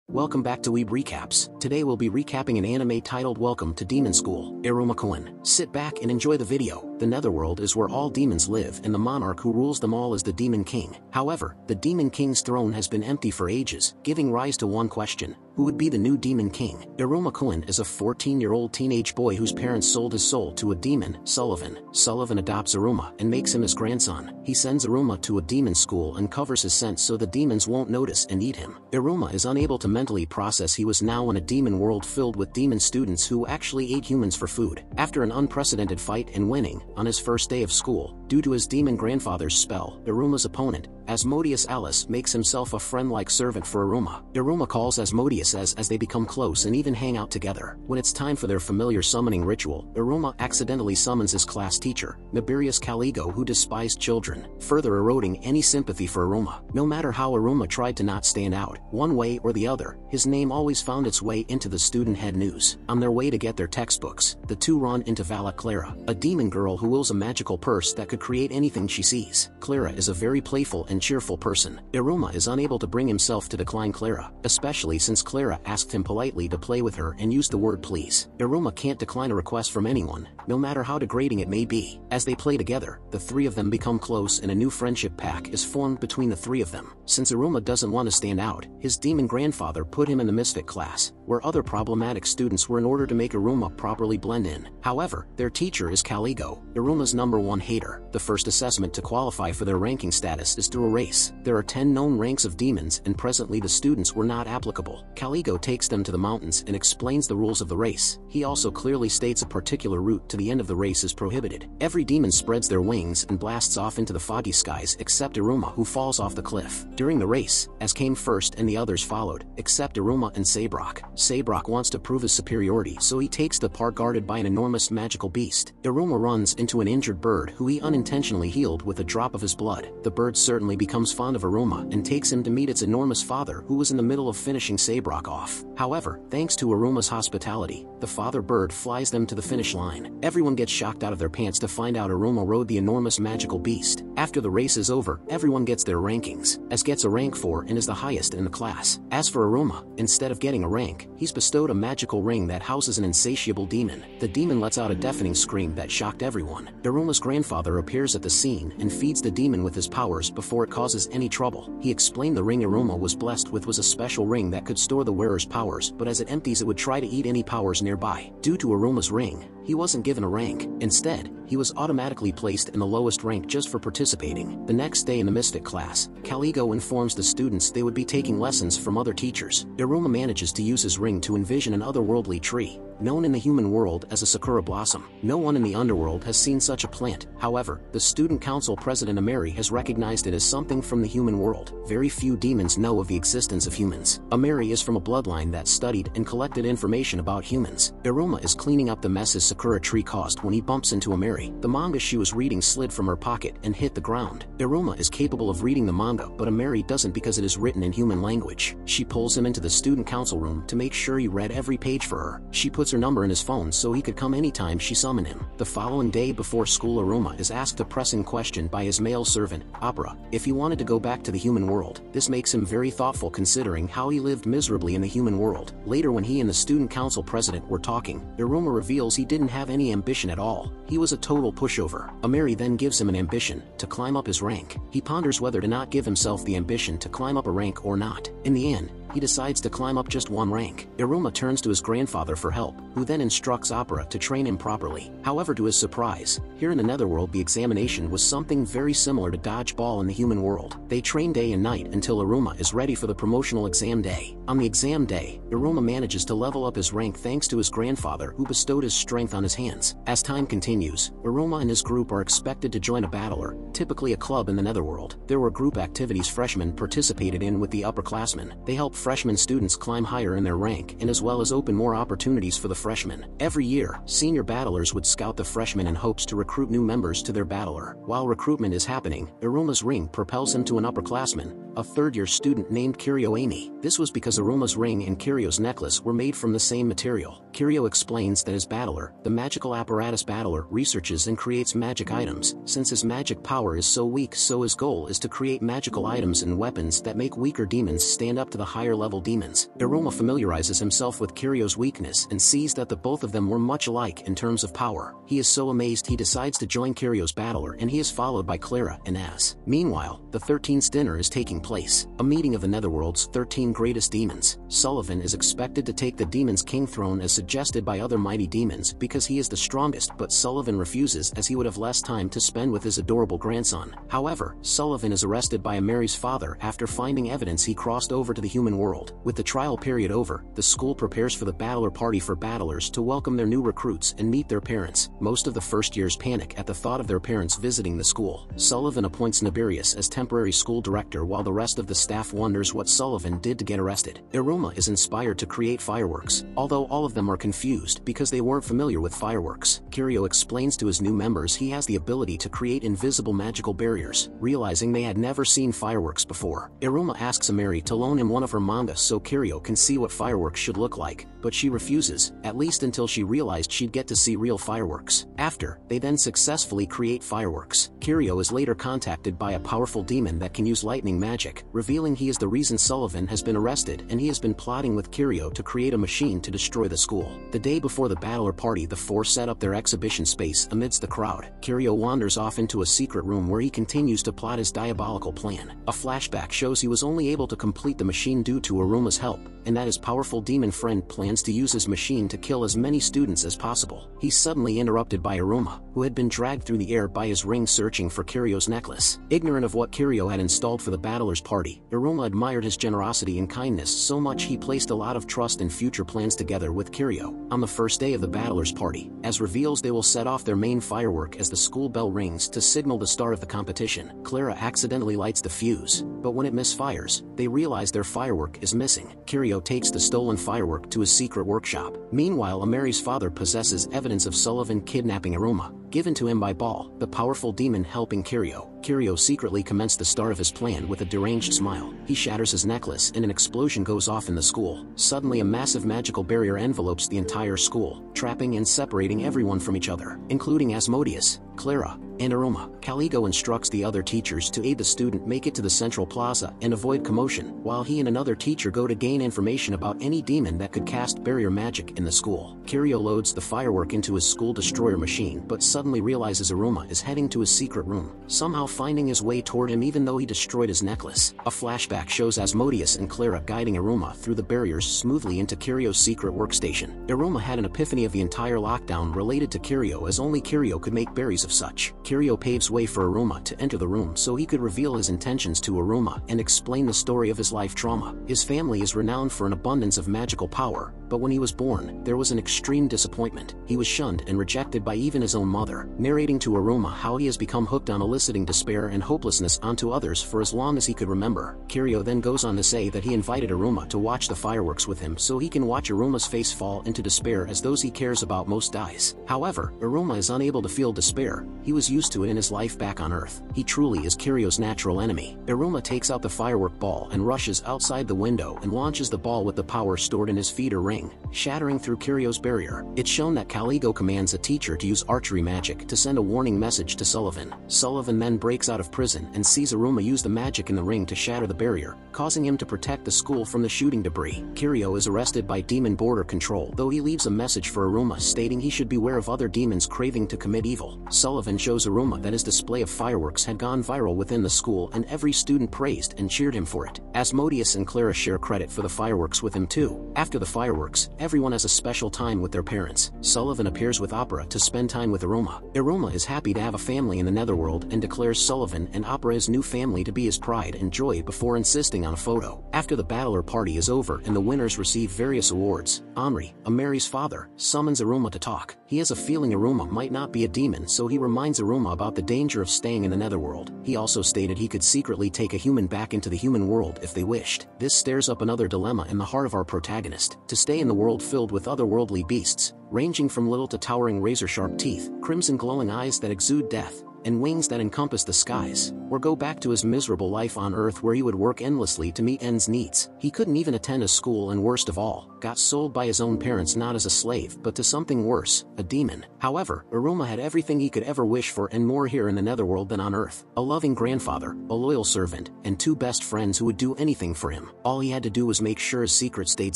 Welcome back to Weeb Recaps. Today we'll be recapping an anime titled Welcome to Demon School, Iruma-kun. Sit back and enjoy the video. The Netherworld is where all demons live and the monarch who rules them all is the Demon King. However, the Demon King's throne has been empty for ages, giving rise to one question. Who would be the new Demon King? Iruma-kun is a 14-year-old teenage boy whose parents sold his soul to a demon, Sullivan. Sullivan adopts Iruma and makes him his grandson. He sends Iruma to a demon school and covers his scent so the demons won't notice and eat him. Iruma is unable to mentally process he was now in a demon world filled with demon students who actually ate humans for food. After an unprecedented fight and winning, on his first day of school, due to his demon grandfather's spell, Iruma's opponent, Asmodeus Alice, makes himself a friend-like servant for Iruma. Iruma calls Asmodeus as they become close and even hang out together. When it's time for their familiar summoning ritual, Iruma accidentally summons his class teacher, Nabirius Caligo, who despised children, further eroding any sympathy for Iruma. No matter how Iruma tried to not stand out, one way or the other, his name always found its way into the student head news. On their way to get their textbooks, the two run into Vala Clara, a demon girl who wields a magical purse that could create anything she sees. Clara is a very playful and cheerful person. Iruma is unable to bring himself to decline Clara, especially since Clara asked him politely to play with her and used the word please. Iruma can't decline a request from anyone, no matter how degrading it may be. As they play together, the three of them become close and a new friendship pact is formed between the three of them. Since Iruma doesn't want to stand out, his demon grandfather put him in the misfit class, where other problematic students were, in order to make Iruma properly blend in. However, their teacher is Caligo, Iruma's #1 hater. The first assessment to qualify for their ranking status is through a race. There are 10 known ranks of demons and presently the students were not applicable. Caligo takes them to the mountains and explains the rules of the race. He also clearly states a particular route to the end of the race is prohibited. Every demon spreads their wings and blasts off into the foggy skies except Iruma, who falls off the cliff. During the race, As came first and the others followed, except Iruma and Sabrok. Sabrok wants to prove his superiority, so he takes the part guarded by an enormous magical beast. Iruma runs into an injured bird who he unintentionally healed with a drop of his blood. The bird certainly becomes fond of Iruma and takes him to meet its enormous father, who was in the middle of finishing Sabrok off. However, thanks to Iruma's hospitality, the father bird flies them to the finish line. Everyone gets shocked out of their pants to find out Iruma rode the enormous magical beast. After the race is over, everyone gets their rankings. As gets a rank 4 and is the highest in the class. As for Iruma, instead of getting a rank, he's bestowed a magical ring that houses an insatiable demon. The demon lets out a deafening scream that shocked everyone. Iruma's grandfather appears at the scene and feeds the demon with his powers before it causes any trouble. He explained the ring Iruma was blessed with was a special ring that could store the wearer's powers, but as it empties it would try to eat any powers nearby. Due to Iruma's ring, he wasn't given a rank. Instead, he was automatically placed in the lowest rank just for participating. The next day in the Mystic class, Caligo informs the students they would be taking lessons from other teachers. Iruma manages to use his ring to envision an otherworldly tree, known in the human world as a sakura blossom. No one in the underworld has seen such a plant. However, the student council president Ameri has recognized it as something from the human world. Very few demons know of the existence of humans. Ameri is from a bloodline that studied and collected information about humans. Iruma is cleaning up the mess his sakura tree caused when he bumps into Ameri. The manga she was reading slid from her pocket and hit the ground. Iruma is capable of reading the manga, but Ameri doesn't because it is written in human language. She pulls him into the student council room to make sure he read every page for her. She puts her number in his phone so he could come anytime she summoned him. The following day before school, Iruma is asked a pressing question by his male servant, Opera, if he wanted to go back to the human world. This makes him very thoughtful considering how he lived miserably in the human world. Later, when he and the student council president were talking, Iruma reveals he didn't have any ambition at all. He was a total pushover. Ameri then gives him an ambition to climb up his rank. He ponders whether to not give himself the ambition to climb up a rank or not. In the end, he decides to climb up just one rank. Iruma turns to his grandfather for help, who then instructs Opera to train him properly. However, to his surprise, here in the Netherworld the examination was something very similar to dodgeball in the human world. They train day and night until Iruma is ready for the promotional exam day. On the exam day, Iruma manages to level up his rank thanks to his grandfather, who bestowed his strength on his hands. As time continues, Iruma and his group are expected to join a battler, typically a club in the Netherworld. There were group activities freshmen participated in with the upperclassmen. They help freshman students climb higher in their rank and as well as open more opportunities for the freshmen. Every year, senior battlers would scout the freshmen in hopes to recruit new members to their battler. While recruitment is happening, Iruma's ring propels him to an upperclassman, a third-year student named Kiryoami. This was because because Iruma's ring and Kiryo's necklace were made from the same material. Kiryo explains that his battler, the magical apparatus battler, researches and creates magic items. Since his magic power is so weak, so his goal is to create magical items and weapons that make weaker demons stand up to the higher level demons. Iruma familiarizes himself with Kiryo's weakness and sees that the both of them were much alike in terms of power. He is so amazed he decides to join Kiryo's battler, and he is followed by Clara and Az. Meanwhile, the 13th dinner is taking place, a meeting of the Netherworld's 13 greatest demons. Sullivan is expected to take the Demon's King throne as suggested by other mighty demons because he is the strongest, but Sullivan refuses as he would have less time to spend with his adorable grandson. However, Sullivan is arrested by Ameri's father after finding evidence he crossed over to the human world. With the trial period over, the school prepares for the battler party for battlers to welcome their new recruits and meet their parents. Most of the first years panic at the thought of their parents visiting the school. Sullivan appoints Nabirius as temporary school director while the rest of the staff wonders what Sullivan did to get arrested. Iruma is inspired to create fireworks, although all of them are confused because they weren't familiar with fireworks. Kiryo explains to his new members he has the ability to create invisible magical barriers, realizing they had never seen fireworks before. Iruma asks Ameri to loan him one of her manga so Kiryo can see what fireworks should look like, but she refuses, at least until she realized she'd get to see real fireworks. After, they then successfully create fireworks. Kiryo is later contacted by a powerful demon that can use lightning magic, revealing he is the reason Sullivan has been arrested and he has been plotting with Kiryo to create a machine to destroy the school. The day before the battler party, the four set up their exhibition space amidst the crowd. Kiryo wanders off into a secret room where he continues to plot his diabolical plan. A flashback shows he was only able to complete the machine due to Iruma's help, and that his powerful demon friend plans to use his machine to kill as many students as possible. He's suddenly interrupted by Iruma, who had been dragged through the air by his ring searching for Kiryo's necklace. Ignorant of what Kiryo had installed for the battler's party, Iruma admired his generosity and kindness so much he placed a lot of trust in future plans together with Kiryo. On the first day of the battler's party, Az reveals they will set off their main firework as the school bell rings to signal the start of the competition. Clara accidentally lights the fuse, but when it misfires, they realize their firework is missing. Kiryo takes the stolen firework to his secret workshop. Meanwhile, Ameri's father possesses evidence of Sullivan kidnapping Iruma, given to him by Ball, the powerful demon helping Kiryo. Kiryo secretly commenced the start of his plan with a deranged smile. He shatters his necklace and an explosion goes off in the school. Suddenly a massive magical barrier envelopes the entire school, trapping and separating everyone from each other, including Asmodeus, Clara, and Iruma. Caligo instructs the other teachers to aid the student make it to the central plaza and avoid commotion, while he and another teacher go to gain information about any demon that could cast barrier magic in the school. Kiryo loads the firework into his school destroyer machine but suddenly realizes Iruma is heading to his secret room, somehow finding his way toward him even though he destroyed his necklace. A flashback shows Asmodeus and Clara guiding Iruma through the barriers smoothly into Kiryo's secret workstation. Iruma had an epiphany of the entire lockdown related to Kiryo, as only Kiryo could make berries of such. Kiryo paves way for Iruma to enter the room so he could reveal his intentions to Iruma and explain the story of his life trauma. His family is renowned for an abundance of magical power, but when he was born, there was an extreme disappointment. He was shunned and rejected by even his own mother, narrating to Iruma how he has become hooked on eliciting despair and hopelessness onto others for as long as he could remember. Kiryo then goes on to say that he invited Iruma to watch the fireworks with him so he can watch Iruma's face fall into despair as those he cares about most dies. However, Iruma is unable to feel despair. He was used to it in his life back on Earth. He truly is Kiryo's natural enemy. Iruma takes out the firework ball and rushes outside the window and launches the ball with the power stored in his feeder ring, shattering through Kiryo's barrier. It's shown that Caligo commands a teacher to use archery magic to send a warning message to Sullivan. Sullivan then breaks out of prison and sees Iruma use the magic in the ring to shatter the barrier, causing him to protect the school from the shooting debris. Kiryo is arrested by Demon Border Control, though he leaves a message for Iruma stating he should beware of other demons craving to commit evil. Sullivan shows Iruma that his display of fireworks had gone viral within the school and every student praised and cheered him for it. Asmodeus and Clara share credit for the fireworks with him too. After the fireworks, everyone has a special time with their parents. Sullivan appears with Opera to spend time with Iruma. Iruma is happy to have a family in the Netherworld and declares Sullivan and Opera's new family to be his pride and joy before insisting on a photo. After the battler party is over and the winners receive various awards, Henri, Ameri's father, summons Iruma to talk. He has a feeling Iruma might not be a demon, so he reminds Iruma about the danger of staying in the Netherworld. He also stated he could secretly take a human back into the human world if they wished. This stirs up another dilemma in the heart of our protagonist: to stay in the world filled with otherworldly beasts, ranging from little to towering razor-sharp teeth, crimson glowing eyes that exude death, and wings that encompass the skies, or go back to his miserable life on Earth where he would work endlessly to meet ends needs. He couldn't even attend a school and worst of all, got sold by his own parents not as a slave but to something worse, a demon. However, Iruma had everything he could ever wish for and more here in the netherworld than on Earth. A loving grandfather, a loyal servant, and two best friends who would do anything for him. All he had to do was make sure his secret stayed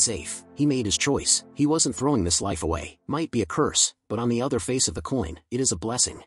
safe. He made his choice. He wasn't throwing this life away. Might be a curse, but on the other face of the coin, it is a blessing.